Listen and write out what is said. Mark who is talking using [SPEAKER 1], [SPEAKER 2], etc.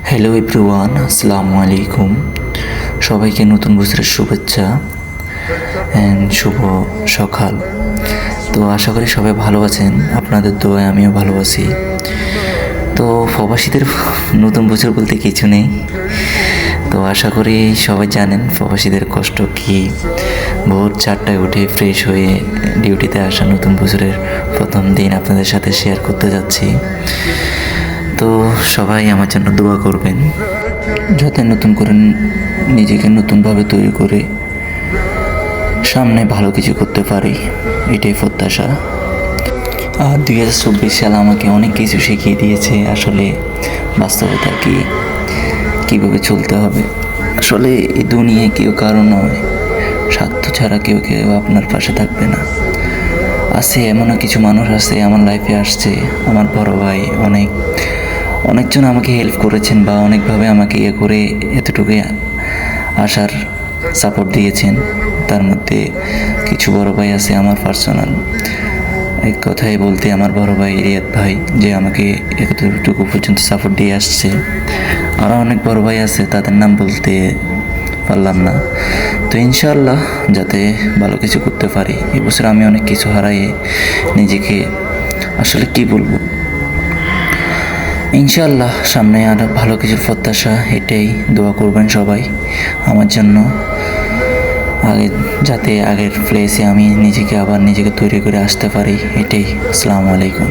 [SPEAKER 1] Hello everyone, আসসালামু আলাইকুম। সবাইকে নতুন বছরের শুভেচ্ছা অ্যান্ড শুভ সকাল। তো আশা করি সবাই ভালো আছেন, আপনাদের দোয়ায় আমিও ভালো আছি। তো প্রবাসীদের নতুন বছর বলতে কিছু নেই। তো আশা করি সবাই জানেন প্রবাসীদের কষ্ট কী। ভোর 4টায় উঠে ফ্রেশ হয়ে ডিউটিতে আসা নতুন বছরের প্রথম দিন আপনাদের সাথে শেয়ার করতে যাচ্ছি। তো সবাই আমার জন্য দোয়া করবেন, যাতে নতুন করে নিজেকে নতুনভাবে তৈরি করে সামনে ভালো কিছু করতে পারি, এটাই প্রত্যাশা। আর 2024 সাল আমাকে অনেক কিছু শিখিয়ে দিয়েছে, আসলে বাস্তবতা কি, কীভাবে চলতে হবে। আসলে এই দুনিয়ায় কেউ কারো নয়, স্বার্থ ছাড়া কেউ আপনার পাশে থাকবে না। আছে এমনও কিছু মানুষ আছে আমার লাইফে আসছে, আমার বড় ভাই অনেকজন আমাকে হেল্প করেছেন বা অনেকভাবে আমাকে করে এতটুকু আসার সাপোর্ট দিয়েছেন। তার মধ্যে কিছু বড় ভাই আছে আমার পার্সোনাল, এক কথায় বলতে আমার বড় ভাই রিয়াদ ভাই, যে আমাকে এতটুকু পর্যন্ত সাপোর্ট দিয়ে আসছে। আরও অনেক বড় ভাই আছে, তাদের নাম বলতে পারলাম না। তো ইনশাআল্লাহ যাতে ভালো কিছু করতে পারি। এবছর আমি অনেক কিছু হারাই নিজেকে, আসলে কি বলবো। ইনশাআল্লাহ সামনে আর ভালো কিছুর প্রত্যাশা, এটাই দোয়া করবেন সবাই আমার জন্য, যাতে আগের প্লেসে আমি নিজেকে তৈরি করে আসতে পারি। এটাই। আসসালামু আলাইকুম।